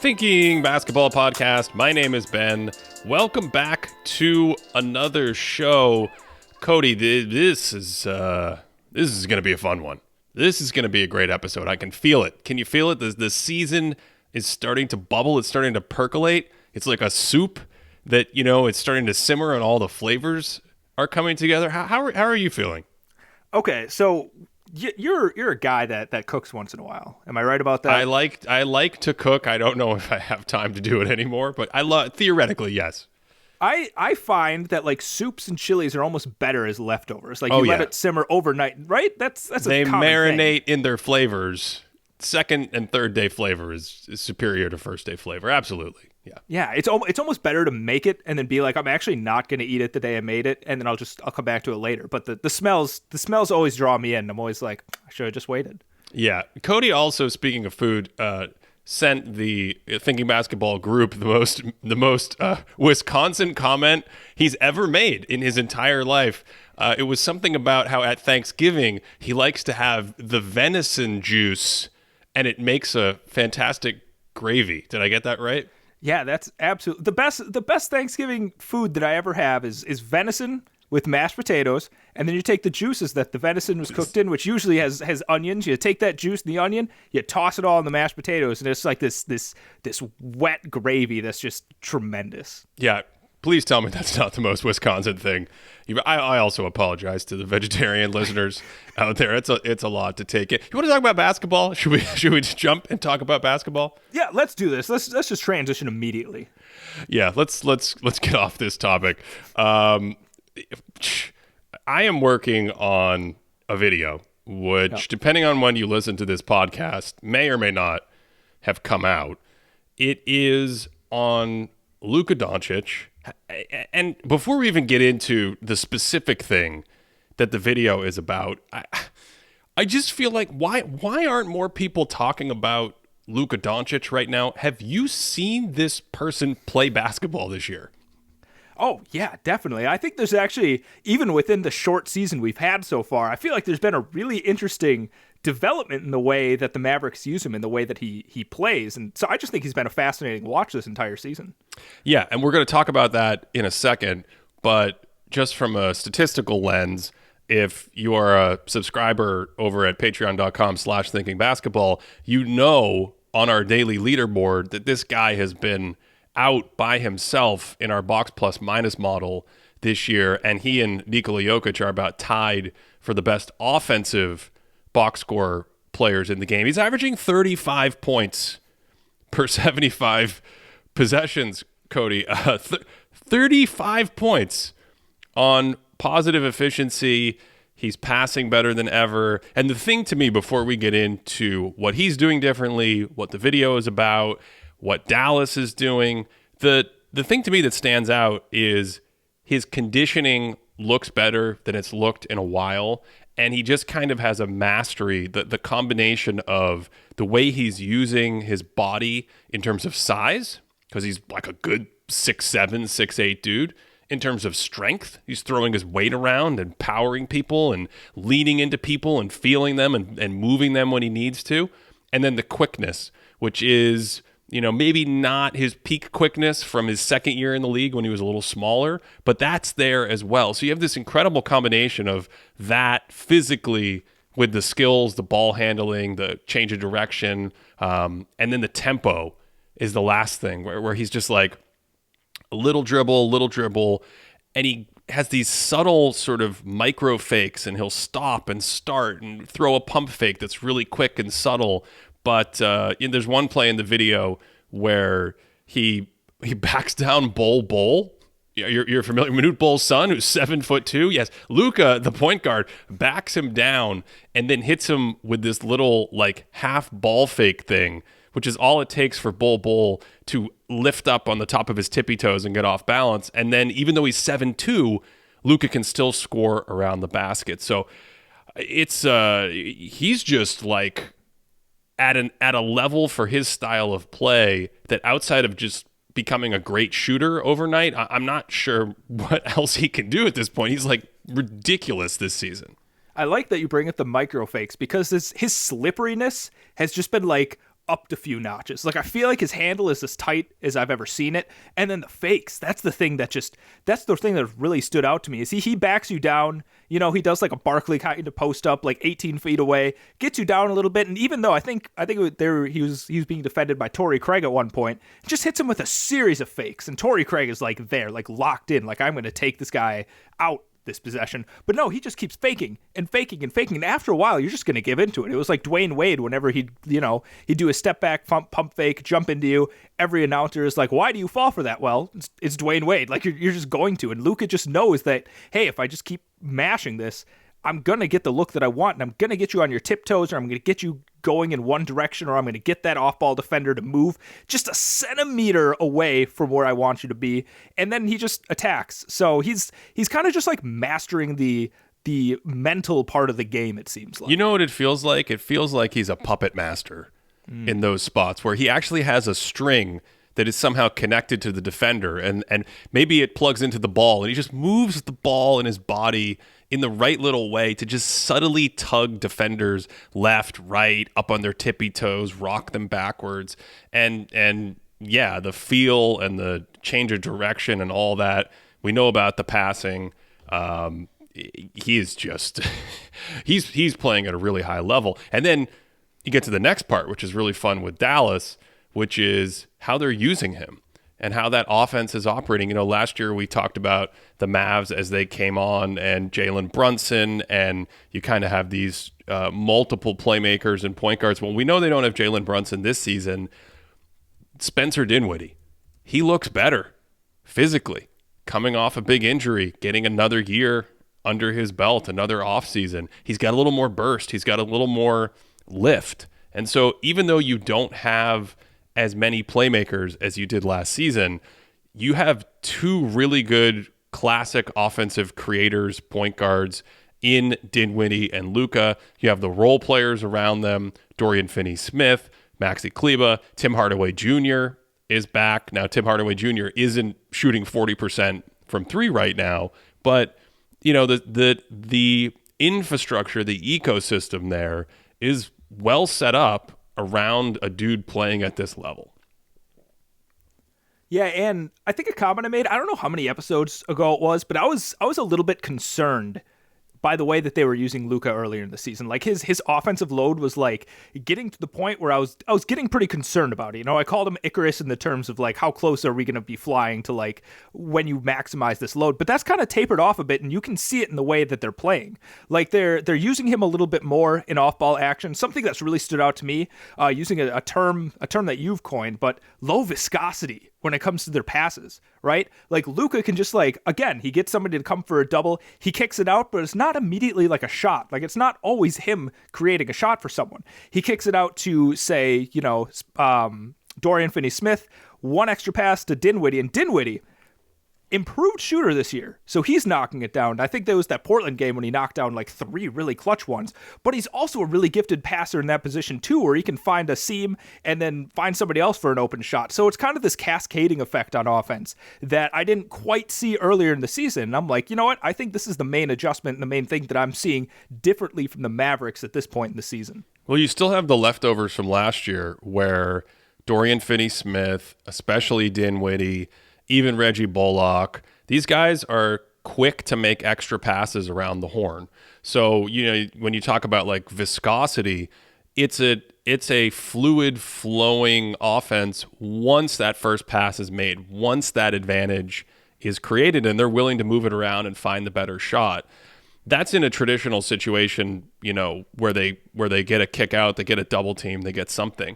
Thinking Basketball Podcast. My name is Ben. Welcome back to another show. Cody, this is going to be a fun one. This is going to be a great episode. I can feel it. Can you feel it? The season is starting to bubble. It's starting to percolate. It's like a soup that, it's starting to simmer and all the flavors are coming together. How are you feeling? Okay, so you're a guy that cooks once in a while. Am I right about that? I like to cook. I don't know if I have time to do it anymore, but theoretically, yes. I find that like soups and chilies are almost better as leftovers. Like let it simmer overnight, right? That's they a common marinate thing. In their flavors. Second and third day flavor is superior to first day flavor. Absolutely. Yeah. Yeah, it's almost better to make it and then be like, I'm actually not going to eat it the day I made it, and then I'll come back to it later. But the smells always draw me in. I'm always like, I should have just waited. Yeah. Cody also, speaking of food, sent the Thinking Basketball group the most Wisconsin comment he's ever made in his entire life. It was something about how at Thanksgiving he likes to have the venison juice, and it makes a fantastic gravy. Did I get that right? Yeah, that's absolutely the best Thanksgiving food that I ever have is venison with mashed potatoes, and then you take the juices that the venison was cooked in, which usually has onions. You take that juice and the onion, you toss it all in the mashed potatoes, and it's like this wet gravy that's just tremendous. Yeah, please tell me that's not the most Wisconsin thing. I also apologize to the vegetarian listeners out there. It's a lot to take in. You want to talk about basketball? Should we just jump and talk about basketball? Yeah, let's do this. Let's just transition immediately. Yeah, let's get off this topic. I am working on a video, which, depending on when you listen to this podcast, may or may not have come out. It is on Luka Doncic. And before we even get into the specific thing that the video is about, I just feel like why aren't more people talking about Luka Doncic right now? Have you seen this person play basketball this year? Oh, yeah, definitely. I think there's actually, even within the short season we've had so far, I feel like there's been a really interesting development in the way that the Mavericks use him, in the way that he plays. And so I just think he's been a fascinating watch this entire season. Yeah, and we're going to talk about that in a second. But just from a statistical lens, if you are a subscriber over at patreon.com/thinkingbasketball, you know on our daily leaderboard that this guy has been out by himself in our box plus minus model this year, and he and Nikola Jokic are about tied for the best offensive box score players in the game. He's averaging 35 points per 75 possessions, Cody. 35 points on positive efficiency. He's passing better than ever. And the thing to me, before we get into what he's doing differently, what the video is about, what Dallas is doing, the thing to me that stands out is his conditioning looks better than it's looked in a while. And he just kind of has a mastery, the combination of the way he's using his body in terms of size, because he's like a good 6'7", 6'8" dude. In terms of strength, he's throwing his weight around and powering people and leaning into people and feeling them and moving them when he needs to. And then the quickness, which is, maybe not his peak quickness from his second year in the league when he was a little smaller, but that's there as well. So you have this incredible combination of that physically with the skills, the ball handling, the change of direction, and then the tempo is the last thing where he's just like a little dribble, and he has these subtle sort of micro fakes, and he'll stop and start and throw a pump fake that's really quick and subtle. But there's one play in the video where he backs down Bol. You're familiar with Manute Bol's son, who's 7'2". Yes, Luka, the point guard, backs him down and then hits him with this little like half ball fake thing, which is all it takes for Bol to lift up on the top of his tippy toes and get off balance. And then even though he's 7'2", Luka can still score around the basket. So it's he's just like at a level for his style of play that outside of just becoming a great shooter overnight, I'm not sure what else he can do at this point. He's like ridiculous this season. I like that you bring up the micro fakes because his slipperiness has just been like upped a few notches. Like, I feel like his handle is as tight as I've ever seen it. And then the fakes, that's the thing that really stood out to me, is he backs you down. You know, he does like a Barkley kind of post up, like 18 feet away, gets you down a little bit. And even though I think he was being defended by Torrey Craig at one point, just hits him with a series of fakes. And Torrey Craig is like there, like locked in, like, I'm going to take this guy out this possession. But no, he just keeps faking and faking and faking. And after a while, you're just going to give into it. It was like Dwayne Wade, whenever he'd do a step back pump fake, jump into you. Every announcer is like, why do you fall for that? Well, it's Dwayne Wade. Like, you're just going to. And Luka just knows that, hey, if I just keep mashing this, I'm going to get the look that I want, and I'm going to get you on your tiptoes, or I'm going to get you going in one direction, or I'm going to get that off-ball defender to move just a centimeter away from where I want you to be, and then he just attacks. So he's kind of just like mastering the mental part of the game, it seems like. You know what it feels like? It feels like he's a puppet master in those spots where he actually has a string that is somehow connected to the defender, and maybe it plugs into the ball, and he just moves the ball in his body in the right little way to just subtly tug defenders left, right, up on their tippy toes, rock them backwards. And yeah, the feel and the change of direction and all that. We know about the passing. He is just he's playing at a really high level. And then you get to the next part, which is really fun with Dallas, which is how they're using him and how that offense is operating. You know, last year we talked about the Mavs as they came on, and Jalen Brunson, and you kind of have these multiple playmakers and point guards. Well, we know they don't have Jalen Brunson this season. Spencer Dinwiddie, he looks better physically, coming off a big injury, getting another year under his belt, another offseason. He's got a little more burst. He's got a little more lift. And so even though you don't have as many playmakers as you did last season, you have two really good classic offensive creators, point guards in Dinwiddie and Luka. You have the role players around them, Dorian Finney-Smith, Maxi Kleber, Tim Hardaway Jr. is back. Now, Tim Hardaway Jr. isn't shooting 40% from three right now, but you know, the infrastructure, the ecosystem there is well set up around a dude playing at this level. Yeah, and I think a comment I made, I don't know how many episodes ago it was, but I was a little bit concerned by the way that they were using Luka earlier in the season. Like his offensive load was like getting to the point where I was getting pretty concerned about it. You know, I called him Icarus in the terms of like, how close are we going to be flying to like when you maximize this load? But that's kind of tapered off a bit, and you can see it in the way that they're playing. Like they're using him a little bit more in off-ball action. Something that's really stood out to me, using a term that you've coined, but low viscosity when it comes to their passes, right? Like Luka can just like, again, he gets somebody to come for a double, he kicks it out, but it's not immediately like a shot. Like it's not always him creating a shot for someone. He kicks it out to, say, you know, Dorian Finney-Smith, one extra pass to Dinwiddie, and Dinwiddie, improved shooter this year, so he's knocking it down. I think there was that Portland game when he knocked down like 3 really clutch ones, but he's also a really gifted passer in that position too, where he can find a seam and then find somebody else for an open shot. So it's kind of this cascading effect on offense that I didn't quite see earlier in the season. And I'm like, you know what? I think this is the main adjustment and the main thing that I'm seeing differently from the Mavericks at this point in the season. Well, you still have the leftovers from last year where Dorian Finney-Smith, especially Dinwiddie, even Reggie Bullock, these guys are quick to make extra passes around the horn. So, you know, when you talk about like viscosity, it's a fluid flowing offense once that first pass is made, once that advantage is created and they're willing to move it around and find the better shot. That's in a traditional situation, you know, where they get a kick out, they get a double team, they get something.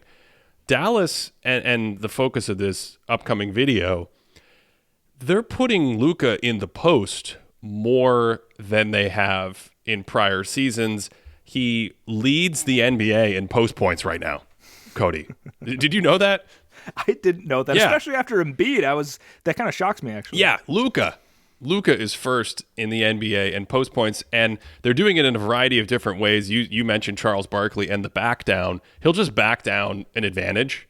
Dallas and the focus of this upcoming video, they're putting Luka in the post more than they have in prior seasons. He leads the NBA in post points right now, Cody. Did you know that? I didn't know that, yeah. Especially after Embiid. That kind of shocks me, actually. Yeah, Luka is first in the NBA in post points, and they're doing it in a variety of different ways. You mentioned Charles Barkley and the back down. He'll just back down an advantage.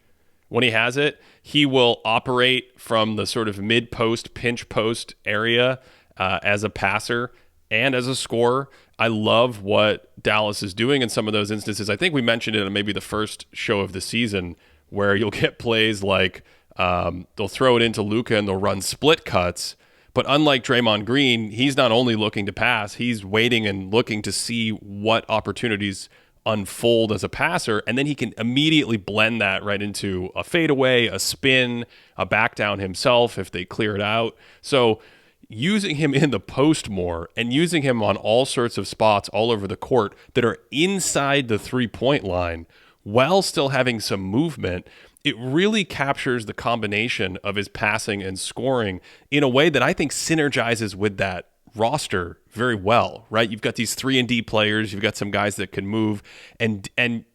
When he has it, he will operate from the sort of mid-post, pinch post area as a passer and as a scorer. I love what Dallas is doing in some of those instances. I think we mentioned it on maybe the first show of the season where you'll get plays like they'll throw it into Luka and they'll run split cuts. But unlike Draymond Green, he's not only looking to pass, he's waiting and looking to see what opportunities unfold as a passer, and then he can immediately blend that right into a fadeaway, a spin, a back down himself if they clear it out. So using him in the post more and using him on all sorts of spots all over the court that are inside the three-point line while still having some movement, it really captures the combination of his passing and scoring in a way that I think synergizes with that roster very well, right? You've got these 3-and-D players, you've got some guys that can move, and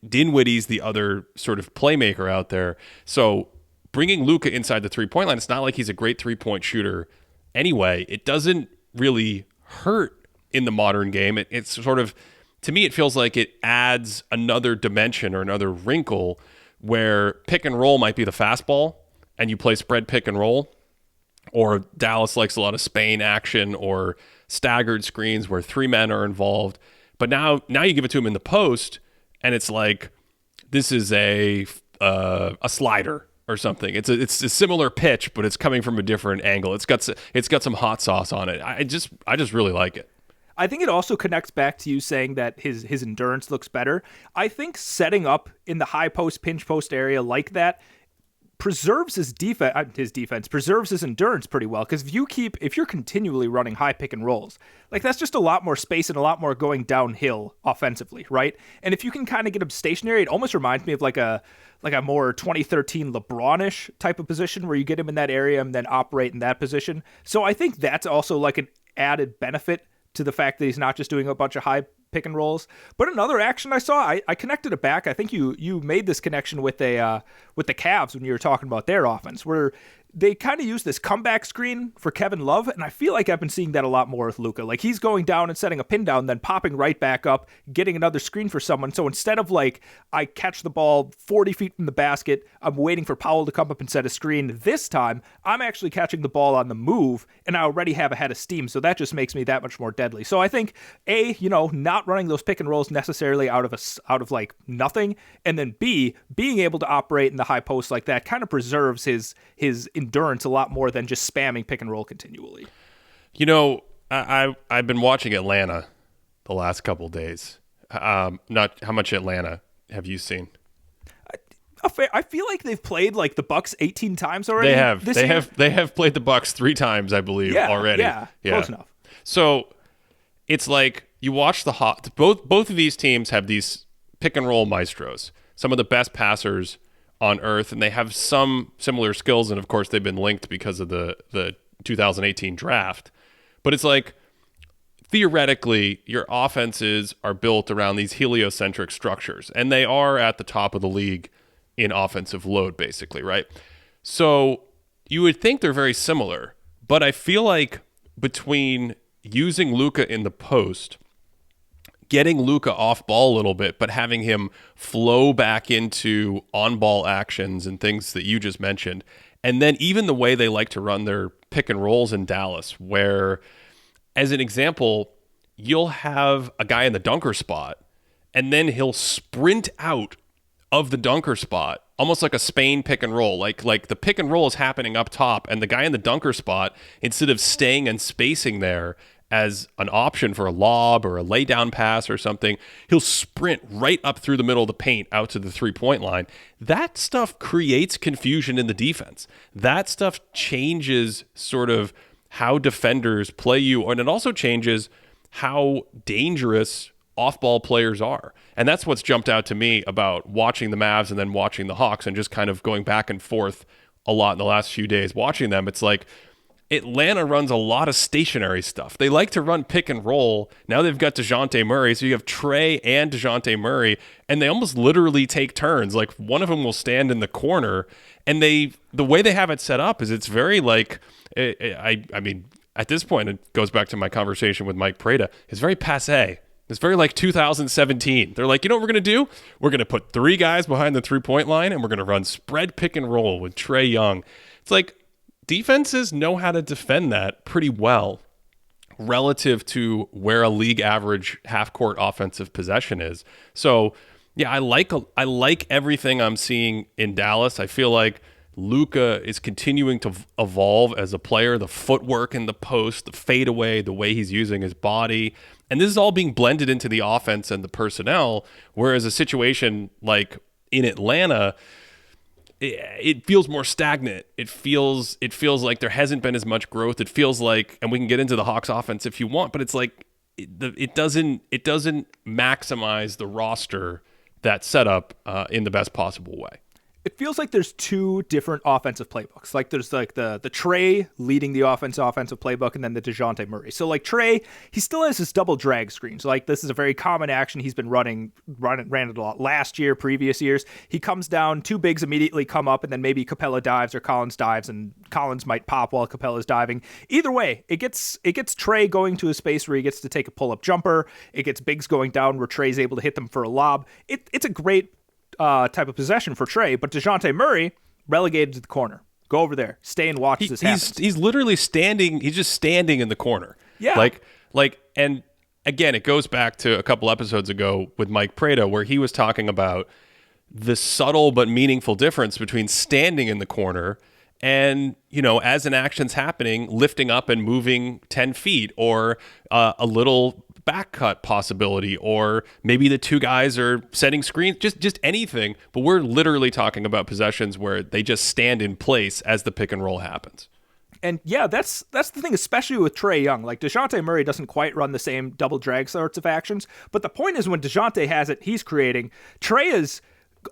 Dinwiddie's the other sort of playmaker out there. So bringing Luka inside the three-point line, it's not like he's a great three-point shooter anyway. It doesn't really hurt in the modern game. It's sort of, to me, it feels like it adds another dimension or another wrinkle where pick and roll might be the fastball and you play spread pick and roll, or Dallas likes a lot of Spain action or staggered screens where 3 men are involved. But now you give it to him in the post and it's like, this is a slider or something. It's a similar pitch, but it's coming from a different angle. It's got some hot sauce on it. I just really like it. I think it also connects back to you saying that his endurance looks better. I think setting up in the high post, pinch post area like that preserves his defense, preserves his endurance pretty well. Because if you're continually running high pick and rolls, like that's just a lot more space and a lot more going downhill offensively, right? And if you can kind of get him stationary, it almost reminds me of like a more 2013 LeBron-ish type of position where you get him in that area and then operate in that position. So I think that's also like an added benefit to the fact that he's not just doing a bunch of high pick and rolls. But another action I saw, I connected it back. I think you made this connection with the Cavs when you were talking about their offense, where they kind of use this comeback screen for Kevin Love, and I feel like I've been seeing that a lot more with Luka. Like he's going down and setting a pin down, then popping right back up, getting another screen for someone. So instead of like I catch the ball 40 feet from the basket, I'm waiting for Powell to come up and set a screen. This time, I'm actually catching the ball on the move, and I already have a head of steam. So that just makes me that much more deadly. So I think not running those pick and rolls necessarily out of like nothing, and then B, being able to operate in the high post like that kind of preserves his endurance a lot more than just spamming pick and roll continually. I've been watching Atlanta the last couple of days. Not how much Atlanta have you seen? I feel like they've played like the Bucks 18 times already. They have. They have played the Bucks 3 times, I believe, already. Yeah, close enough. So it's like you watch both of these teams have these pick and roll maestros, some of the best passers on earth, and they have some similar skills, and of course they've been linked because of the 2018 draft. But it's like, theoretically, your offenses are built around these heliocentric structures, and they are at the top of the league in offensive load, basically, right? So you would think they're very similar, but I feel like between using Luka in the post, getting Luka off ball a little bit, but having him flow back into on-ball actions and things that you just mentioned. And then even the way they like to run their pick and rolls in Dallas, where, as an example, you'll have a guy in the dunker spot, and then he'll sprint out of the dunker spot, almost like a Spain pick and roll. Like the pick and roll is happening up top, and the guy in the dunker spot, instead of staying and spacing there as an option for a lob or a lay down pass or something, he'll sprint right up through the middle of the paint out to the 3-point line. That stuff creates confusion in the defense. That stuff changes sort of how defenders play you, and it also changes how dangerous off-ball players are. And that's what's jumped out to me about watching the Mavs and then watching the Hawks and just kind of going back and forth a lot in the last few days watching them. It's like Atlanta runs a lot of stationary stuff. They like to run pick and roll. Now they've got DeJounte Murray, so you have Trae and DeJounte Murray, and they almost literally take turns. Like one of them will stand in the corner, and the way they have it set up is it's very like, I mean, at this point, it goes back to my conversation with Mike Prada. It's very passé. It's very like 2017. They're like, you know what we're going to do? We're going to put 3 guys behind the 3-point line, and we're going to run spread pick and roll with Trae Young. It's like, defenses know how to defend that pretty well. relative to where a league average half court offensive possession is. So yeah, I like everything I'm seeing in Dallas. I feel like Luka is continuing to evolve as a player, the footwork in the post, the fadeaway, the way he's using his body. And this is all being blended into the offense and the personnel, whereas a situation like in Atlanta, it feels more stagnant. It feels like there hasn't been as much growth. It feels like, and we can get into the Hawks offense if you want, but it's like it doesn't maximize the roster that's set up in the best possible way. It feels like there's two different offensive playbooks. Like there's like the Trae leading the offensive playbook, and then the DeJounte Murray. So like Trae, he still has his double drag screen. So like this is a very common action he's been ran it a lot last year, previous years. He comes down, two bigs immediately come up, and then maybe Capella dives or Collins dives, and Collins might pop while Capella's diving. Either way, it gets Trae going to a space where he gets to take a pull-up jumper. It gets bigs going down where Trae's able to hit them for a lob. It's a great type of possession for Trae, but DeJounte Murray relegated to the corner. Go over there, stay and watch this happen. He's literally standing. He's just standing in the corner. Yeah, like, and again, it goes back to a couple episodes ago with Mike Prada, where he was talking about the subtle but meaningful difference between standing in the corner and, as an action's happening, lifting up and moving 10 feet, or a little back cut possibility, or maybe the two guys are setting screens, just anything. But we're literally talking about possessions where they just stand in place as the pick and roll happens. And yeah, that's the thing, especially with Trae Young. Like DeJounte Murray doesn't quite run the same double drag sorts of actions, but the point is when DeJounte has it, he's creating. Trae is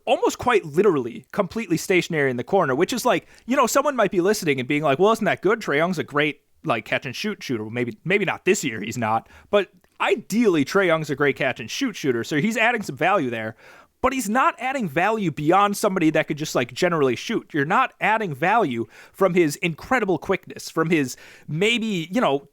almost quite literally completely stationary in the corner, which is like, someone might be listening and being like, well, isn't that good? Trae Young's a great like catch and shoot shooter. Maybe not this year, he's not, but ideally, Trae Young's a great catch and shoot shooter, so he's adding some value there. But he's not adding value beyond somebody that could just like generally shoot. You're not adding value from his incredible quickness, from his maybe,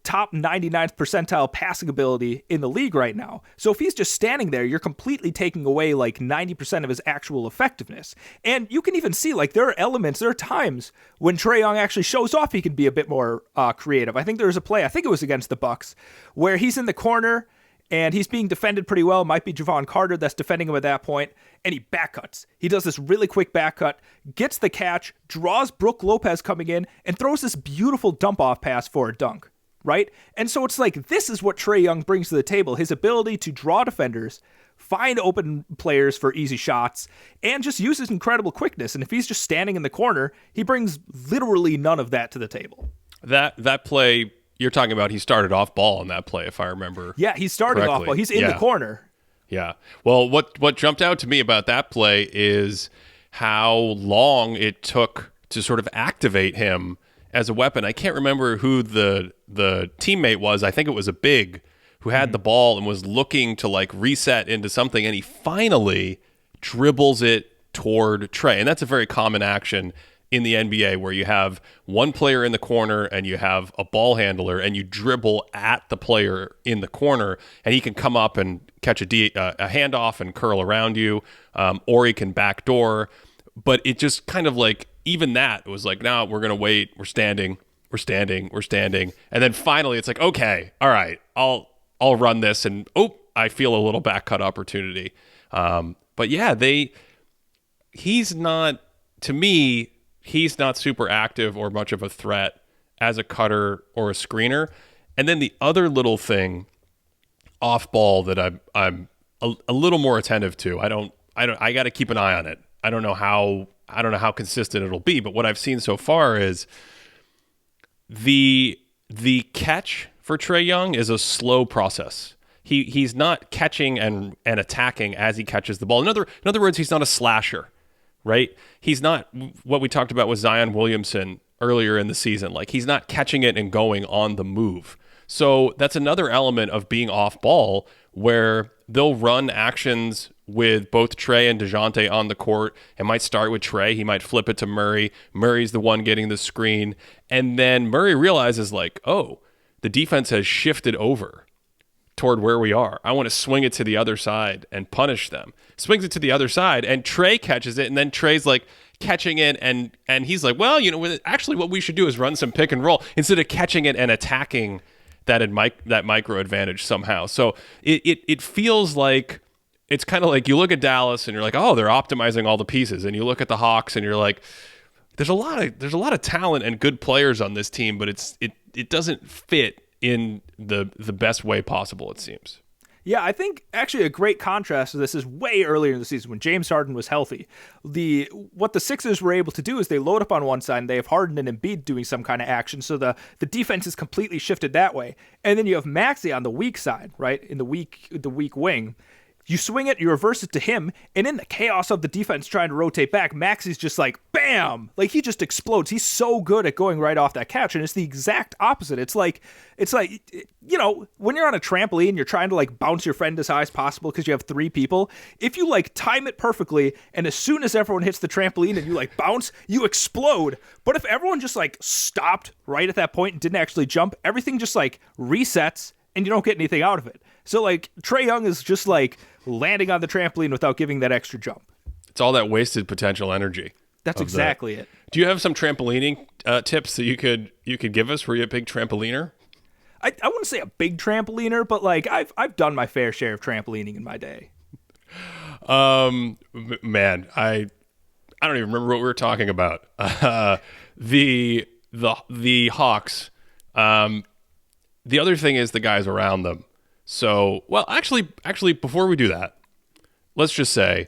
top 99th percentile passing ability in the league right now. So if he's just standing there, you're completely taking away like 90% of his actual effectiveness. And you can even see like there are times when Trae Young actually shows off he can be a bit more creative. I think there was a play, I think it was against the Bucks, where he's in the corner and he's being defended pretty well. Might be Javon Carter that's defending him at that point, and he back cuts. He does this really quick back cut, gets the catch, draws Brook Lopez coming in, and throws this beautiful dump-off pass for a dunk, right? And so it's like, this is what Trae Young brings to the table, his ability to draw defenders, find open players for easy shots, and just use his incredible quickness. And if he's just standing in the corner, he brings literally none of that to the table. That play you're talking about, he started off ball on that play, if I remember. Yeah, he's starting off ball. He's in the corner. Yeah. Well, what jumped out to me about that play is how long it took to sort of activate him as a weapon. I can't remember who the teammate was. I think it was a big who had the ball and was looking to like reset into something, and he finally dribbles it toward Trae. And that's a very common action in the NBA, where you have one player in the corner and you have a ball handler, and you dribble at the player in the corner, and he can come up and catch a handoff and curl around you, or he can backdoor. But it just kind of like, even that, it was like, now we're going to wait. We're standing. And then finally it's like, okay, all right, I'll run this. And I feel a little back cut opportunity. But yeah, he's not, to me, he's not super active or much of a threat as a cutter or a screener. And then the other little thing off ball that I'm a little more attentive to, I got to keep an eye on it. I don't know how consistent it'll be, but what I've seen so far is the catch for Trae Young is a slow process. He's not catching and attacking as he catches the ball. In other words, he's not a slasher. Right? He's not what we talked about with Zion Williamson earlier in the season. Like, he's not catching it and going on the move. So that's another element of being off ball, where they'll run actions with both Trae and DeJounte on the court. It might start with Trae. He might flip it to Murray. Murray's the one getting the screen. And then Murray realizes like, oh, the defense has shifted over toward where we are. I want to swing it to the other side and punish them. Swings it to the other side, and Trae catches it, and then Trae's like catching it, and he's like, well, actually what we should do is run some pick and roll instead of catching it and attacking that micro advantage somehow. So it feels like it's kind of like you look at Dallas and you're like, oh, they're optimizing all the pieces, and you look at the Hawks and you're like, there's a lot of talent and good players on this team, but it doesn't fit in the best way possible, it seems. Yeah, I think actually a great contrast to this is way earlier in the season when James Harden was healthy. What the Sixers were able to do is they load up on one side and they have Harden and Embiid doing some kind of action, so the defense is completely shifted that way. And then you have Maxey on the weak side, right, in the weak wing. You swing it, you reverse it to him, and in the chaos of the defense trying to rotate back, Maxey's just like, bam! Like, he just explodes. He's so good at going right off that catch, and it's the exact opposite. It's like, you know, when you're on a trampoline, you're trying to, like, bounce your friend as high as possible because you have 3 people. If you, like, time it perfectly, and as soon as everyone hits the trampoline and you, like, bounce, you explode. But if everyone just, like, stopped right at that point and didn't actually jump, everything just, like, resets, and you don't get anything out of it. So, like, Trae Young is just, like, landing on the trampoline without giving that extra jump. It's all that wasted potential energy. That's exactly it. Do you have some trampolining tips that you could give us? Were you a big trampoliner? I wouldn't say a big trampoliner, but like I've done my fair share of trampolining in my day. Man, I don't even remember what we were talking about. The Hawks. The other thing is the guys around them. So, well, actually, before we do that, let's just say,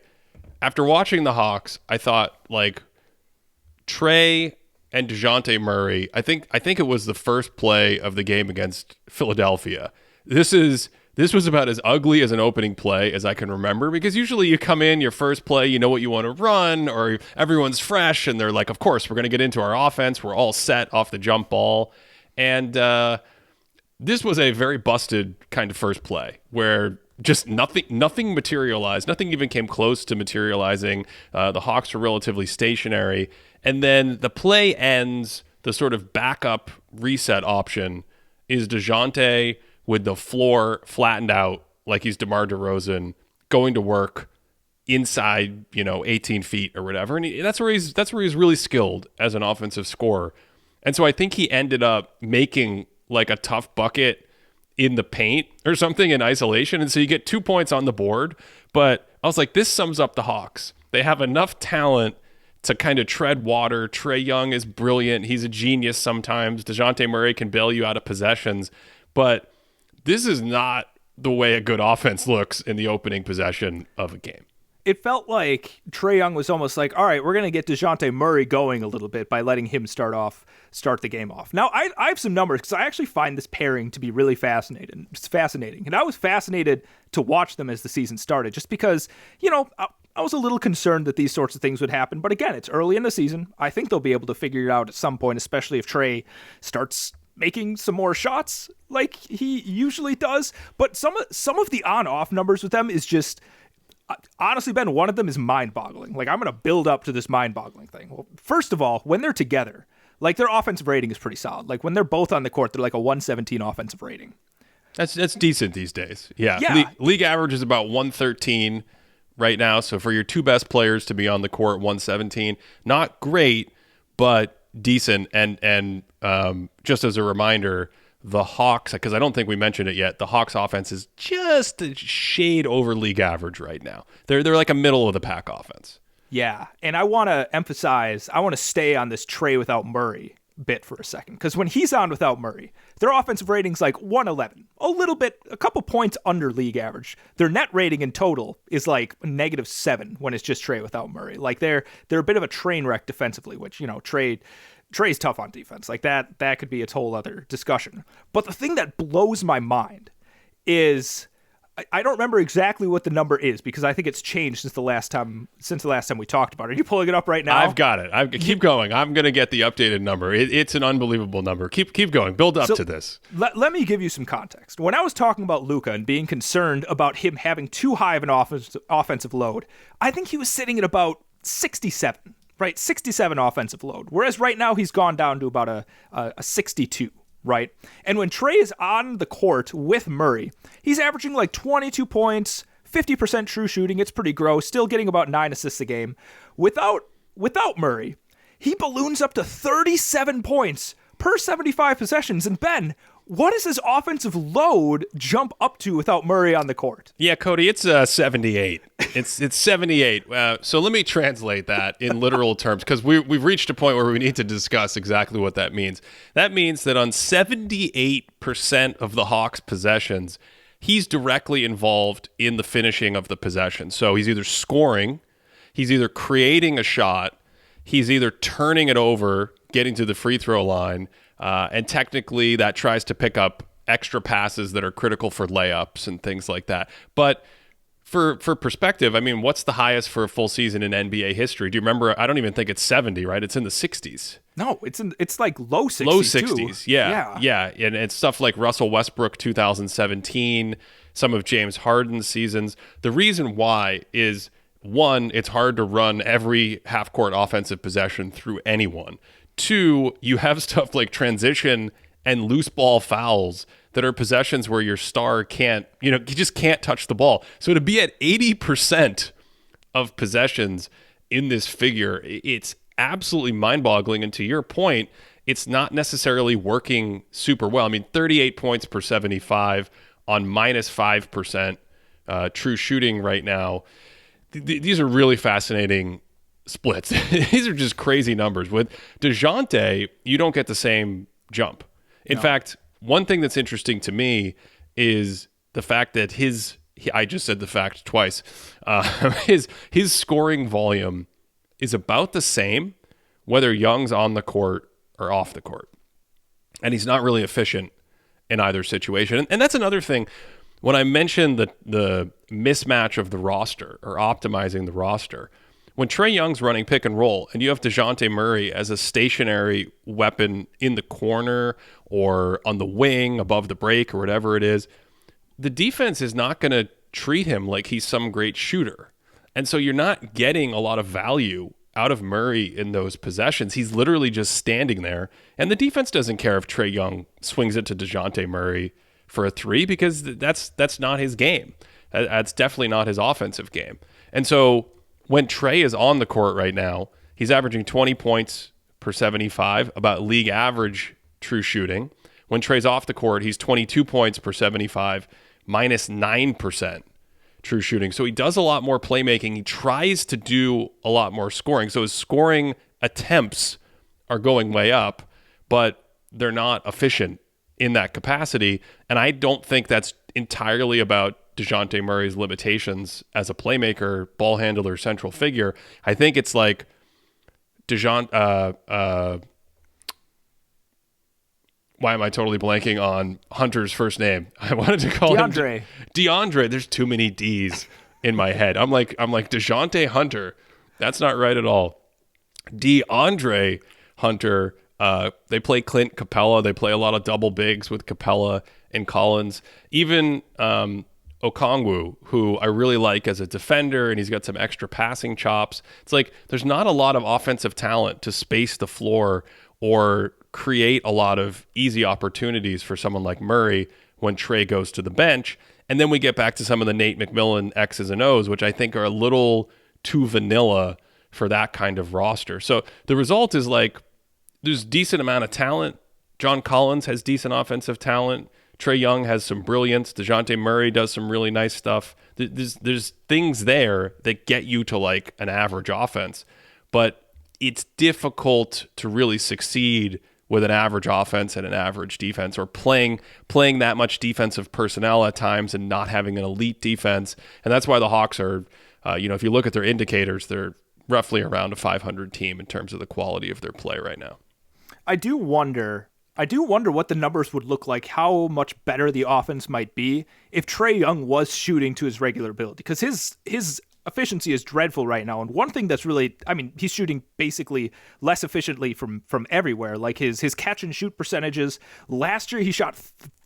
after watching the Hawks, I thought, like, Trae and DeJounte Murray, I think it was the first play of the game against Philadelphia. This was about as ugly as an opening play as I can remember, because usually you come in, your first play, you know what you want to run, or everyone's fresh, and they're like, of course, we're going to get into our offense. We're all set off the jump ball. And this was a very busted kind of first play where just nothing materialized. Nothing even came close to materializing. The Hawks were relatively stationary. And then the play ends, the sort of backup reset option is DeJounte with the floor flattened out like he's DeMar DeRozan, going to work inside, 18 feet or whatever. And that's where he's really skilled as an offensive scorer. And so I think he ended up making like a tough bucket in the paint or something in isolation. And so you get 2 points on the board. But I was like, this sums up the Hawks. They have enough talent to kind of tread water. Trae Young is brilliant. He's a genius sometimes. DeJounte Murray can bail you out of possessions. But this is not the way a good offense looks in the opening possession of a game. It felt like Trae Young was almost like, all right, we're going to get DeJounte Murray going a little bit by letting him start the game off. Now, I have some numbers because I actually find this pairing to be really fascinating. It's fascinating. And I was fascinated to watch them as the season started just because, I was a little concerned that these sorts of things would happen. But again, it's early in the season. I think they'll be able to figure it out at some point, especially if Trae starts making some more shots like he usually does. But some of the on-off numbers with them is just... Honestly, Ben, one of them is mind-boggling. Like, I'm going to build up to this mind-boggling thing. Well, first of all, when they're together, like, their offensive rating is pretty solid. Like, when they're both on the court, they're like a 117 offensive rating. That's decent these days. Yeah. League average is about 113 right now. So for your 2 best players to be on the court, 117. Not great, but decent. And just as a reminder, the Hawks, because I don't think we mentioned it yet, the Hawks offense is just a shade over league average right now. They're like a middle of the pack offense. Yeah, and I want to stay on this Trae without Murray bit for a second, because when he's on without Murray, their offensive rating's like 111, a couple points under league average. Their net rating in total is like -7 when it's just Trae without Murray. Like they're a bit of a train wreck defensively, which Trae's tough on defense. Like that could be a whole other discussion. But the thing that blows my mind is I don't remember exactly what the number is because I think it's changed since the last time we talked about it. Are you pulling it up right now? I've got it. Keep going. I'm going to get the updated number. It's an unbelievable number. Keep going. Build up to this. Let me give you some context. When I was talking about Luka and being concerned about him having too high of an offensive load, I think he was sitting at about 67. Right, 67 offensive load. Whereas right now he's gone down to about a 62, right? And when Trae is on the court with Murray, he's averaging like 22 points, 50% true shooting. It's pretty gross. Still getting about 9 assists a game. Without Murray, he balloons up to 37 points per 75 possessions. And Ben, What does his offensive load jump up to without Murray on the court? Yeah, Cody, it's 78. It's 78. So let me translate that in literal terms, because we've reached a point where we need to discuss exactly what that means. That means that on 78% of the Hawks' possessions, he's directly involved in the finishing of the possession. So he's either scoring, he's either creating a shot, he's either turning it over, getting to the free throw line, and technically that tries to pick up extra passes that are critical for layups and things like that. But for perspective, I mean, what's the highest for a full season in NBA history? Do you remember? I don't even think it's 70, right? It's in the 60s. No, it's like low 60s. Low 60s, yeah. And it's stuff like Russell Westbrook 2017, some of James Harden's seasons. The reason why is, one, it's hard to run every half-court offensive possession through anyone. Two, you have stuff like transition and loose ball fouls that are possessions where your star can't, he just can't touch the ball. So to be at 80% of possessions in this figure, it's absolutely mind-boggling. And to your point, it's not necessarily working super well. I mean, 38 points per 75 on minus 5% true shooting right now. These are really fascinating splits. These are just crazy numbers. With DeJounte, you don't get the same jump. In fact, one thing that's interesting to me is the fact that I just said the fact twice, his scoring volume is about the same whether Young's on the court or off the court. And he's not really efficient in either situation. And that's another thing. When I mentioned the mismatch of the roster or optimizing the roster, when Trae Young's running pick and roll and you have DeJounte Murray as a stationary weapon in the corner or on the wing above the break or whatever it is, the defense is not going to treat him like he's some great shooter. And so you're not getting a lot of value out of Murray in those possessions. He's literally just standing there. And the defense doesn't care if Trae Young swings it to DeJounte Murray for a three, because that's not his game. That's definitely not his offensive game. And so when Trae is on the court right now, he's averaging 20 points per 75, about league average true shooting. When Trae's off the court, he's 22 points per 75, minus 9% true shooting. So he does a lot more playmaking. He tries to do a lot more scoring. So his scoring attempts are going way up, but they're not efficient in that capacity. And I don't think that's entirely about DeJounte Murray's limitations as a playmaker, ball handler, central figure. I think it's like why am I totally blanking on Hunter's first name? I wanted to call him DeAndre. There's too many D's in my head. I'm like DeJounte Hunter. That's not right at all. DeAndre Hunter. They play Clint Capella. They play a lot of double bigs with Capella and Collins. Even Okongwu, who I really like as a defender, and he's got some extra passing chops. It's like there's not a lot of offensive talent to space the floor or create a lot of easy opportunities for someone like Murray when Trae goes to the bench. And then we get back to some of the Nate McMillan X's and O's, which I think are a little too vanilla for that kind of roster. So the result is like there's decent amount of talent. John Collins has decent offensive talent. Trae Young has some brilliance. DeJounte Murray does some really nice stuff. There's things there that get you to like an average offense, but it's difficult to really succeed with an average offense and an average defense, or playing that much defensive personnel at times and not having an elite defense. And that's why the Hawks are, if you look at their indicators, they're roughly around a 500 team in terms of the quality of their play right now. I do wonder what the numbers would look like, how much better the offense might be if Trae Young was shooting to his regular ability, because his efficiency is dreadful right now. And one thing that's really, he's shooting basically less efficiently from everywhere. Like his catch and shoot percentages. Last year, he shot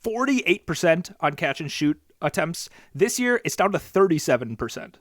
48% on catch and shoot attempts. This year, it's down to 37%.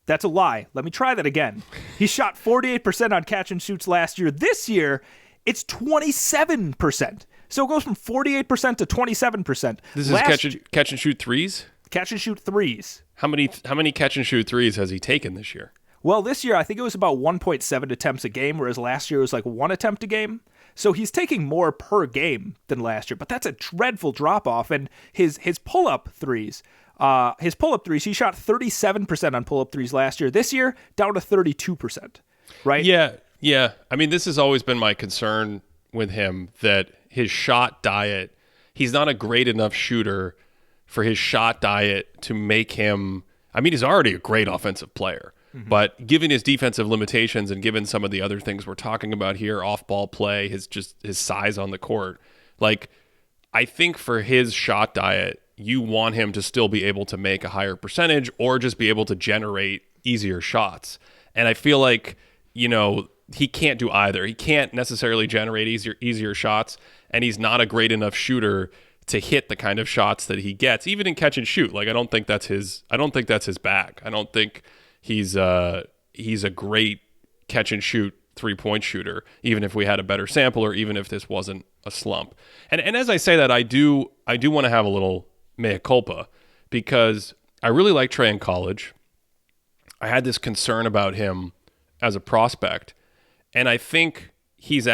That's a lie. Let me try that again. He shot 48% on catch and shoots last year. This year, it's 27%. So it goes from 48% to 27%. This is catch and shoot threes? Catch and shoot threes. How many catch and shoot threes has he taken this year? Well, this year I think it was about 1.7 attempts a game, whereas last year it was like 1 attempt a game. So he's taking more per game than last year, but that's a dreadful drop off. And his pull-up threes, he shot 37% on pull-up threes last year. This year, down to 32%, right? Yeah. I mean, this has always been my concern with him, that his shot diet, he's not a great enough shooter for his shot diet to make him, I mean, he's already a great offensive player, but given his defensive limitations and given some of the other things we're talking about here, off-ball play, his size on the court, like, I think for his shot diet, you want him to still be able to make a higher percentage or just be able to generate easier shots. And I feel like, he can't do either. He can't necessarily generate easier shots, and he's not a great enough shooter to hit the kind of shots that he gets, even in catch and shoot. Like, I don't think that's his bag. I don't think he's a great catch and shoot 3-point shooter, even if we had a better sample or even if this wasn't a slump. And as I say that, I do want to have a little mea culpa, because I really liked Trae in college. I had this concern about him as a prospect, and I think he's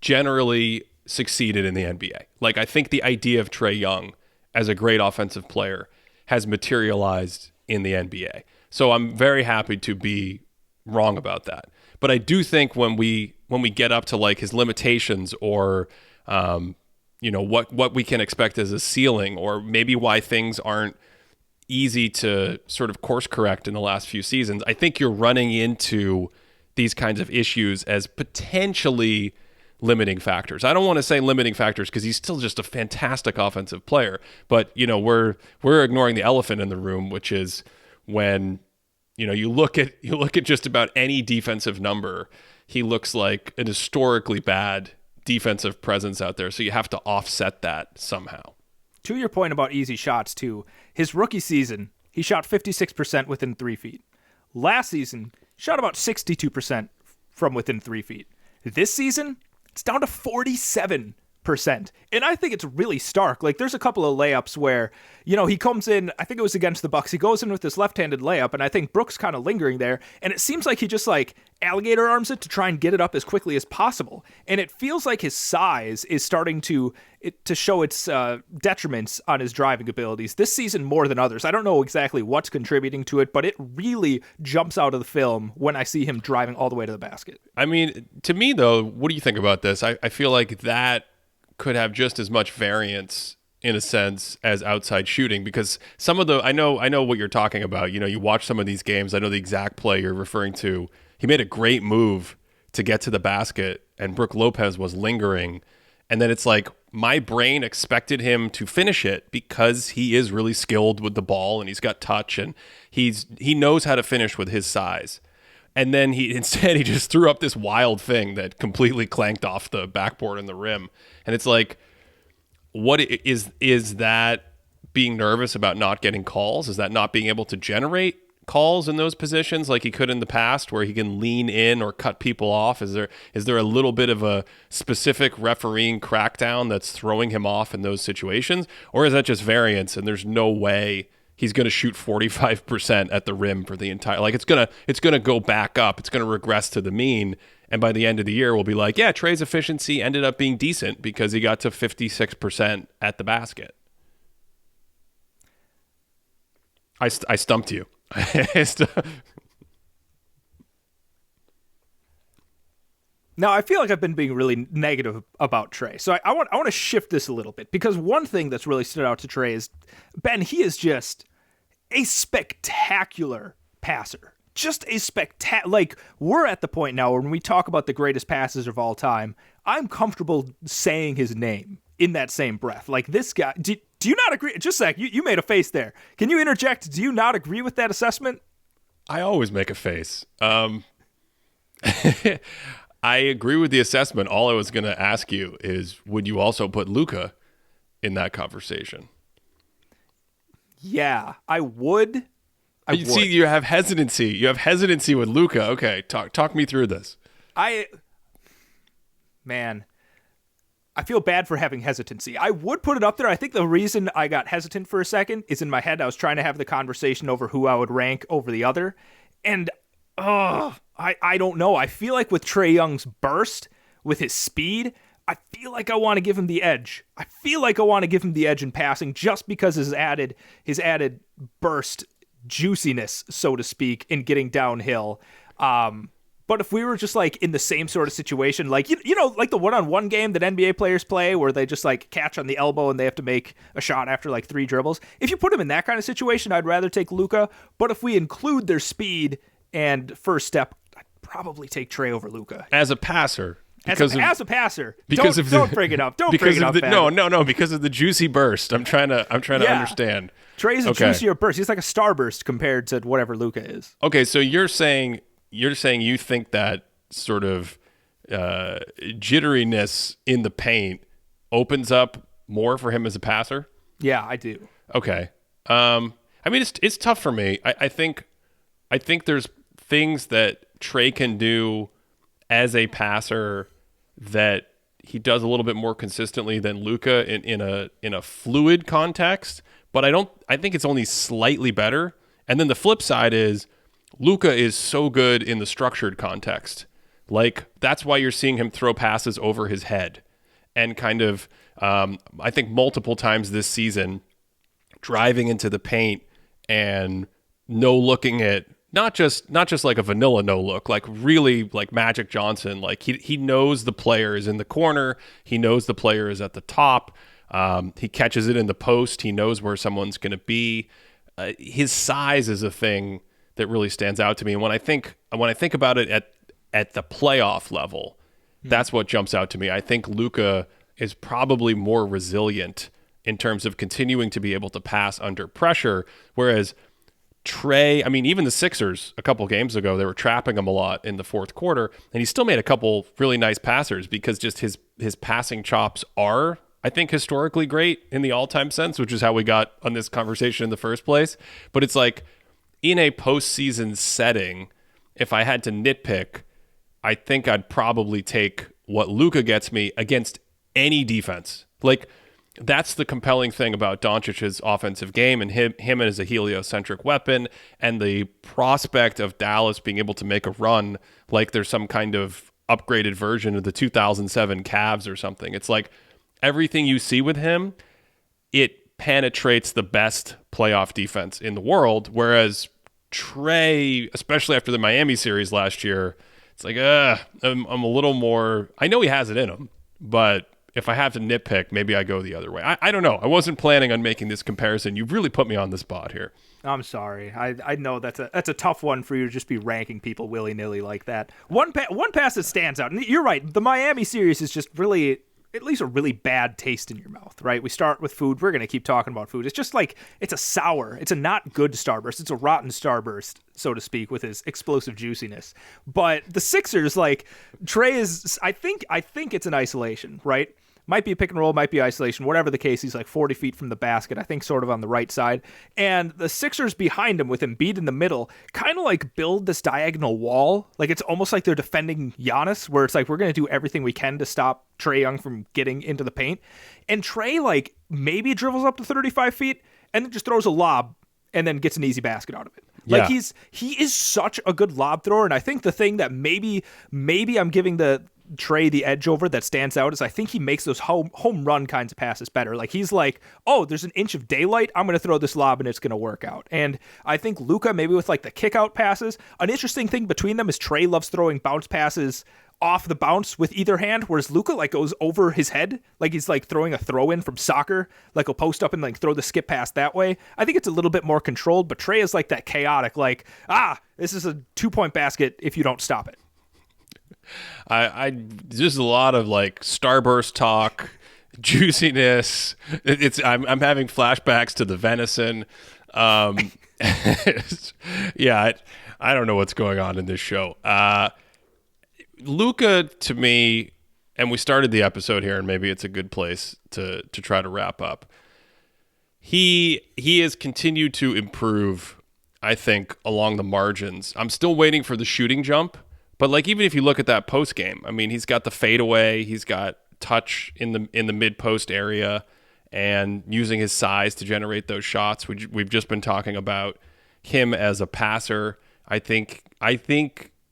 generally succeeded in the NBA. Like, I think the idea of Trae Young as a great offensive player has materialized in the NBA. So I'm very happy to be wrong about that. But I do think when we get up to like his limitations, or what we can expect as a ceiling, or maybe why things aren't easy to sort of course correct in the last few seasons, I think you're running into these kinds of issues as potentially limiting factors. I don't want to say limiting factors because he's still just a fantastic offensive player, but we're ignoring the elephant in the room, which is when you look at just about any defensive number, he looks like an historically bad defensive presence out there. So you have to offset that somehow. To your point about easy shots too, his rookie season, he shot 56% within 3 feet. Last season, shot about 62% from within 3 feet. This season, it's down to 47%. And I think it's really stark. Like, there's a couple of layups where, he comes in, I think it was against the Bucks. He goes in with this left-handed layup, and I think Brooks kind of lingering there. And it seems like he just like alligator arms it to try and get it up as quickly as possible. And it feels like his size is starting to show its detriments on his driving abilities this season more than others. I don't know exactly what's contributing to it, but it really jumps out of the film when I see him driving all the way to the basket. I mean, to me though, what do you think about this? I feel like that could have just as much variance in a sense as outside shooting, because some of the I know what you're talking about. You watch some of these games. I know the exact play you're referring to. He made a great move to get to the basket, and Brook Lopez was lingering, and then it's like my brain expected him to finish it because he is really skilled with the ball and he's got touch and he knows how to finish with his size. And then he just threw up this wild thing that completely clanked off the backboard and the rim. And it's like, what is that being nervous about not getting calls? Is that not being able to generate calls in those positions like he could in the past, where he can lean in or cut people off? Is there a little bit of a specific refereeing crackdown that's throwing him off in those situations? Or is that just variance and there's no way he's going to shoot 45% at the rim for the entire, like it's going to go back up. It's going to regress to the mean. And by the end of the year, we'll be like, yeah, Trae's efficiency ended up being decent because he got to 56% at the basket. I stumped you. Now, I feel like I've been being really negative about Trae. So I want to shift this a little bit, because one thing that's really stood out to Trae is, Ben, he is just a spectacular passer. Just a like, we're at the point now when we talk about the greatest passes of all time, I'm comfortable saying his name in that same breath. Like, this guy, do you not agree? Just a sec, you made a face there. Can you interject? Do you not agree with that assessment? I always make a face. I agree with the assessment. All I was going to ask you is, would you also put Luka in that conversation? Yeah, I would. See, you have hesitancy. You have hesitancy with Luka. Okay, talk me through this. I feel bad for having hesitancy. I would put it up there. I think the reason I got hesitant for a second is in my head I was trying to have the conversation over who I would rank over the other. And I I don't know. I feel like with Trae Young's burst, with his speed, I feel like I want to give him the edge. I feel like I want to give him the edge in passing just because his added burst juiciness, so to speak, in getting downhill. But if we were just like in the same sort of situation, like, you know, like the one-on-one game that NBA players play where they just like catch on the elbow and they have to make a shot after like 3 dribbles. If you put him in that kind of situation, I'd rather take Luka. But if we include their speed and first step, I'd probably take Trae over Luka. As a passer. As a passer. Because don't bring it up. Don't bring it up. No, because of the juicy burst. I'm trying to understand. Trae's a juicier burst. He's like a starburst compared to whatever Luka is. Okay, so you're saying you think that sort of jitteriness in the paint opens up more for him as a passer? Yeah, I do. Okay. I mean, it's tough for me. I think there's things that Trae can do as a passer that he does a little bit more consistently than Luka in a fluid context, but I think it's only slightly better. And then the flip side is Luka is so good in the structured context. Like, that's why you're seeing him throw passes over his head and kind of, I think multiple times this season, driving into the paint and no looking at not just like a vanilla no look, like really like Magic Johnson. Like he knows the player is in the corner. He knows the player is at the top. He catches it in the post. He knows where someone's going to be. His size is a thing that really stands out to me. And when I think about it at the playoff level, that's what jumps out to me. I think Luka is probably more resilient in terms of continuing to be able to pass under pressure, whereas Trae, I mean, even the Sixers a couple games ago, they were trapping him a lot in the fourth quarter, and he still made a couple really nice passers because just his passing chops are, I think, historically great in the all-time sense, which is how we got on this conversation in the first place. But it's like, in a postseason setting, if I had to nitpick, I think I'd probably take what Luka gets me against any defense. Like, that's the compelling thing about Doncic's offensive game and him as a heliocentric weapon, and the prospect of Dallas being able to make a run like there's some kind of upgraded version of the 2007 Cavs or something. It's like everything you see with him, it penetrates the best playoff defense in the world, whereas Trae, especially after the Miami series last year, it's like, I'm a little more, I know he has it in him, but if I have to nitpick, maybe I go the other way. I don't know. I wasn't planning on making this comparison. You've really put me on the spot here. I'm sorry. I know that's a tough one for you to just be ranking people willy-nilly like that. One pass that stands out, and you're right, the Miami series is just really, at least a really bad taste in your mouth, right? We start with food. We're going to keep talking about food. It's just like, it's a not good starburst. It's a rotten starburst, so to speak, with his explosive juiciness. But the Sixers, like, Trae is, I think it's an isolation, right? Might be a pick and roll, might be isolation, whatever the case. He's like 40 feet from the basket, I think sort of on the right side. And the Sixers behind him with Embiid in the middle kind of like build this diagonal wall. Like it's almost like they're defending Giannis, where it's like, we're going to do everything we can to stop Trae Young from getting into the paint. And Trae like maybe dribbles up to 35 feet and then just throws a lob and then gets an easy basket out of it. Like he is such a good lob thrower. And I think the thing that maybe I'm giving the Trae the edge over that stands out is I think he makes those home run kinds of passes better. Like he's like, oh, there's an inch of daylight, I'm going to throw this lob and it's going to work out. And I think Luka, maybe with like the kick out passes, an interesting thing between them is Trae loves throwing bounce passes off the bounce with either hand, whereas Luka like goes over his head, like he's like throwing a throw in from soccer, like he'll post up and like throw the skip pass that way. I think it's a little bit more controlled, but Trae is like that chaotic, like, this is a 2-point basket if you don't stop it. I just a lot of like starburst talk, juiciness. I'm having flashbacks to the venison. Yeah, I don't know what's going on in this show. Luka, to me, and we started the episode here, and maybe it's a good place to try to wrap up. He has continued to improve, I think, along the margins. I'm still waiting for the shooting jump. But like even if you look at that post game, I mean, he's got the fadeaway, he's got touch in the mid post area, and using his size to generate those shots. We've just been talking about him as a passer. I think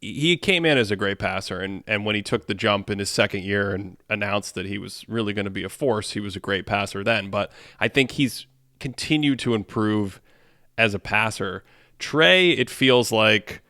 he came in as a great passer, and when he took the jump in his second year and announced that he was really going to be a force, he was a great passer then. But I think he's continued to improve as a passer. Trae, it feels like,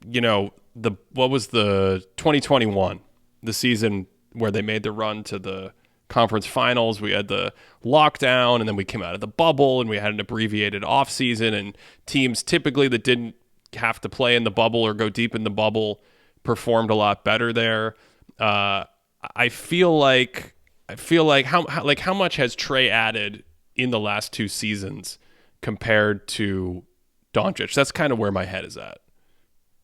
what was the 2021, the season where they made the run to the conference finals. We had the lockdown, and then we came out of the bubble, and we had an abbreviated offseason, and teams typically that didn't have to play in the bubble or go deep in the bubble performed a lot better there. I feel like how much has Trae added in the last two seasons compared to Doncic? That's kind of where my head is at.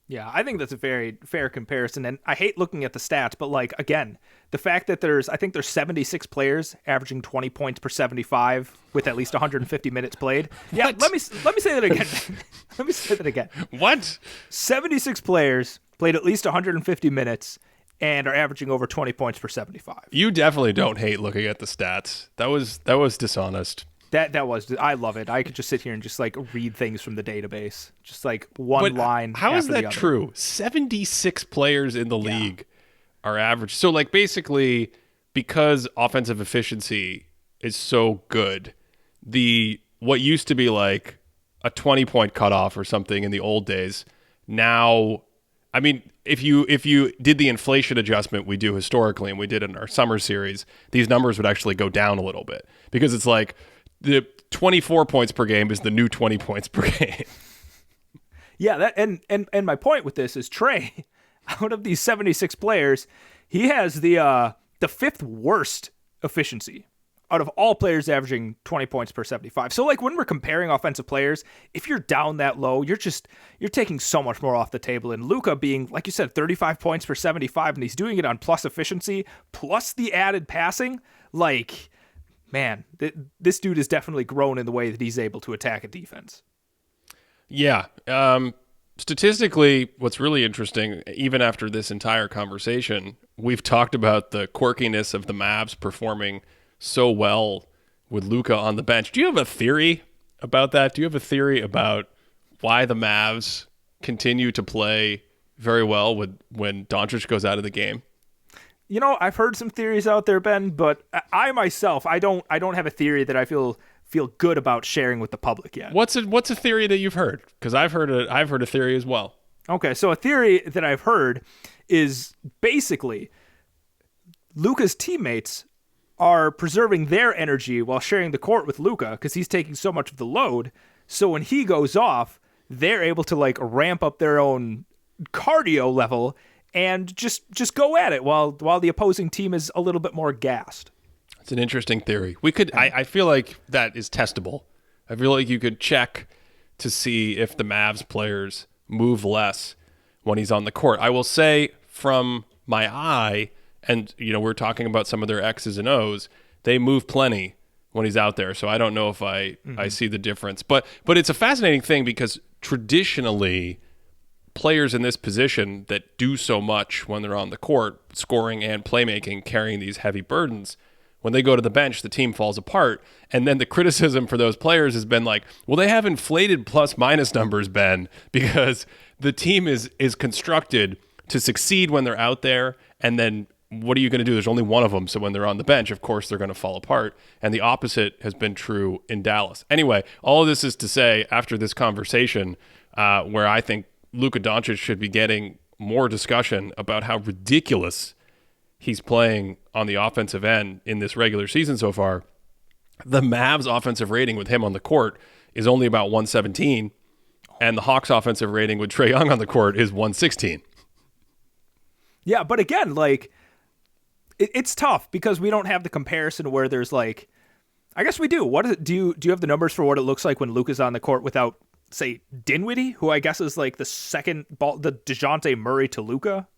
Yeah, I think that's a very fair comparison. And I hate looking at the stats, but like, again, the fact that there's 76 players averaging 20 points per 75 with at least 150 minutes played. Yeah, What? let me say that again. Let me say that again. What? 76 players played at least 150 minutes and are averaging over 20 points per 75. You definitely don't hate looking at the stats. That was dishonest. That was, I love it. I could just sit here and just like read things from the database, just like one line. How is after the that other. true? 76 players in the league are average. So like basically, because offensive efficiency is so good, what used to be like a 20-point cutoff or something in the old days, now, I mean, if you did the inflation adjustment we do historically, and we did in our summer series, these numbers would actually go down a little bit, because it's like the 24 points per game is the new 20 points per game. Yeah, that and my point with this is Trae, out of these 76 players, he has the fifth worst efficiency out of all players averaging 20 points per 75. So like when we're comparing offensive players, if you're down that low, you're taking so much more off the table. And Luka being, like you said, 35 points per 75, and he's doing it on plus efficiency, plus the added passing, like, man, this dude has definitely grown in the way that he's able to attack a defense. Yeah. Statistically, what's really interesting, even after this entire conversation, we've talked about the quirkiness of the Mavs performing so well with Luka on the bench. Do you have a theory about that? Do you have a theory about why the Mavs continue to play very well when Doncic goes out of the game? You know, I've heard some theories out there, Ben, but I myself, I don't have a theory that I feel good about sharing with the public yet. What's a theory that you've heard? Because I've heard a theory as well. Okay, so a theory that I've heard is basically Luka's teammates are preserving their energy while sharing the court with Luka because he's taking so much of the load. So when he goes off, they're able to like ramp up their own cardio level and just go at it while the opposing team is a little bit more gassed. It's an interesting theory. I feel like that is testable. I feel like you could check to see if the Mavs players move less when he's on the court. I will say from my eye, and we're talking about some of their X's and O's, they move plenty when he's out there. So I don't know if I see the difference. But it's a fascinating thing because traditionally players in this position that do so much when they're on the court, scoring and playmaking, carrying these heavy burdens, when they go to the bench, the team falls apart. And then the criticism for those players has been like, well, they have inflated plus minus numbers, Ben, because the team is constructed to succeed when they're out there. And then what are you going to do? There's only one of them. So when they're on the bench, of course, they're going to fall apart. And the opposite has been true in Dallas. Anyway, all of this is to say, after this conversation, where I think Luka Doncic should be getting more discussion about how ridiculous he's playing on the offensive end in this regular season so far, the Mavs offensive rating with him on the court is only about 117, and the Hawks offensive rating with Trae Young on the court is 116. Yeah, but again, like, it's tough because we don't have the comparison where there's like, I guess we do. What is it? Do you have the numbers for what it looks like when Luka's on the court without, say, Dinwiddie, who I guess is like the second ball, the DeJounte Murray to Luka?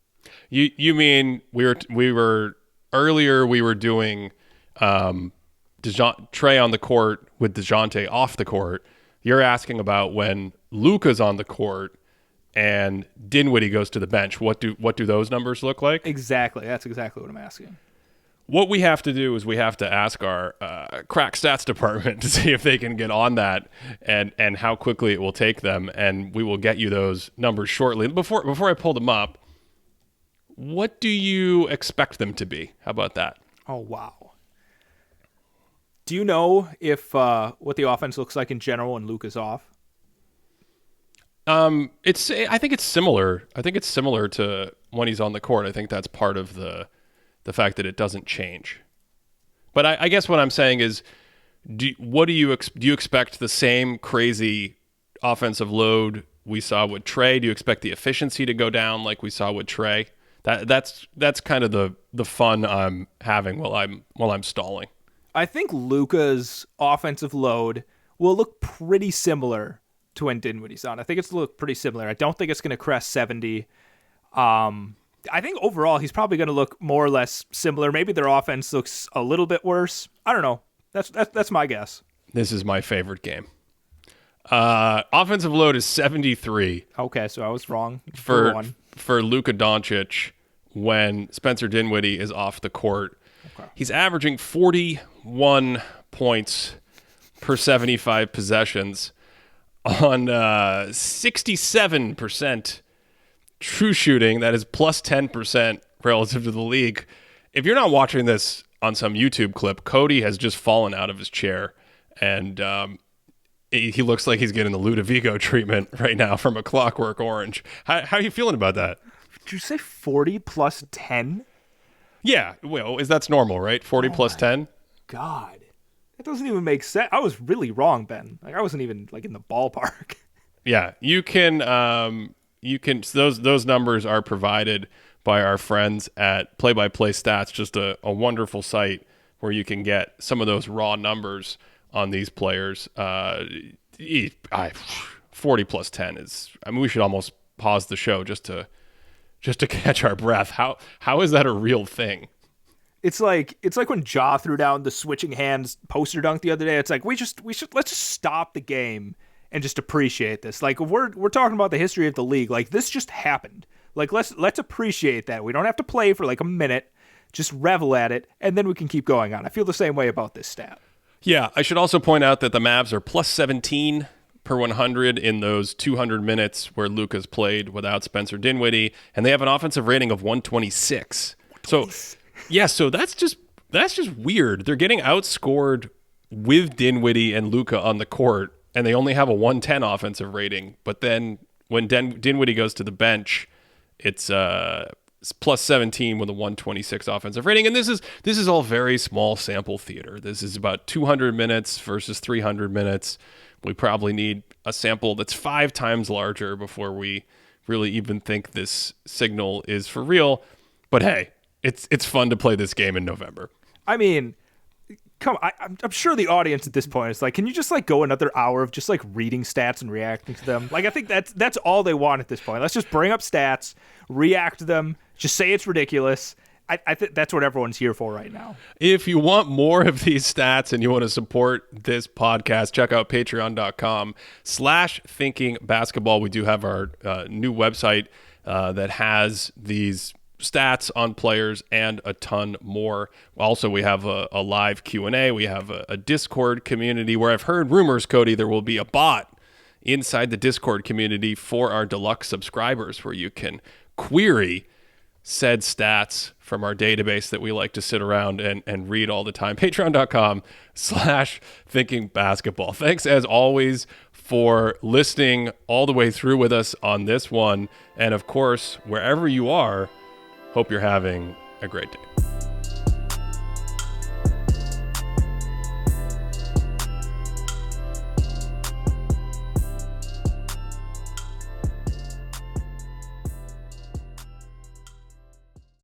You mean we were earlier we were doing Trae on the court with DeJounte off the court. You're asking about when Luka's on the court and Dinwiddie goes to the bench. What do those numbers look like? Exactly. That's exactly what I'm asking. What we have to do is we have to ask our crack stats department to see if they can get on that and how quickly it will take them, and we will get you those numbers shortly. Before I pull them up, what do you expect them to be? How about that? Oh, wow. Do you know if what the offense looks like in general when Luka's off? I think it's similar. I think it's similar to when he's on the court. I think that's part of the fact that it doesn't change. But I guess what I'm saying is, do you expect the same crazy offensive load we saw with Trae? Do you expect the efficiency to go down like we saw with Trae? That's kind of the fun I'm having while I'm stalling. I think Luka's offensive load will look pretty similar to when Dinwiddie's on. I think it's look pretty similar. I don't think it's going to crest 70. I think overall he's probably going to look more or less similar. Maybe their offense looks a little bit worse. I don't know. That's my guess. This is my favorite game. Offensive load is 73. Okay, so I was wrong for Luka Doncic when Spencer Dinwiddie is off the court. Okay. He's averaging 41 points per 75 possessions on 67% true shooting. That is plus 10% relative to the league. If you're not watching this on some YouTube clip, Cody has just fallen out of his chair, and he looks like he's getting the Ludovico treatment right now from A Clockwork Orange. How are you feeling about that? Did you say 40 plus 10? Yeah, well, that's normal, right? 40 plus 10? God. That doesn't even make sense. I was really wrong, Ben. Like I wasn't even like in the ballpark. Yeah, you can those numbers are provided by our friends at Play by Play Stats, just a wonderful site where you can get some of those raw numbers on these players. 40 plus 10 is, I mean, we should almost pause the show just to catch our breath. How is that a real thing? It's like when Ja threw down the switching hands poster dunk the other day. It's like let's just stop the game and just appreciate this. Like we're talking about the history of the league. Like this just happened. Like let's appreciate that. We don't have to play for like a minute. Just revel at it, and then we can keep going on. I feel the same way about this stat. Yeah, I should also point out that the Mavs are plus 17 per 100 in those 200 minutes where Luka's played without Spencer Dinwiddie, and they have an offensive rating of 126. So, yeah, so that's just weird. They're getting outscored with Dinwiddie and Luka on the court, and they only have a 110 offensive rating. But then when Dinwiddie goes to the bench, it's plus 17 with a 126 offensive rating. And this is all very small sample theater. This is about 200 minutes versus 300 minutes. We probably need a sample that's 5 times larger before we really even think this signal is for real. But hey, it's fun to play this game in November. I mean, come on, I'm sure the audience at this point is like, can you just like go another hour of just like reading stats and reacting to them? Like, I think that's all they want at this point. Let's just bring up stats, react to them, just say it's ridiculous. I think that's what everyone's here for right now. If you want more of these stats and you want to support this podcast, check out patreon.com/thinkingbasketball. We do have our new website that has these stats on players and a ton more. Also, we have a live Q&A. We have a Discord community where I've heard rumors, Cody, there will be a bot inside the Discord community for our deluxe subscribers where you can query said stats from our database that we like to sit around and read all the time. Patreon.com/thinkingbasketball. Thanks as always for listening all the way through with us on this one. And of course, wherever you are, hope you're having a great day.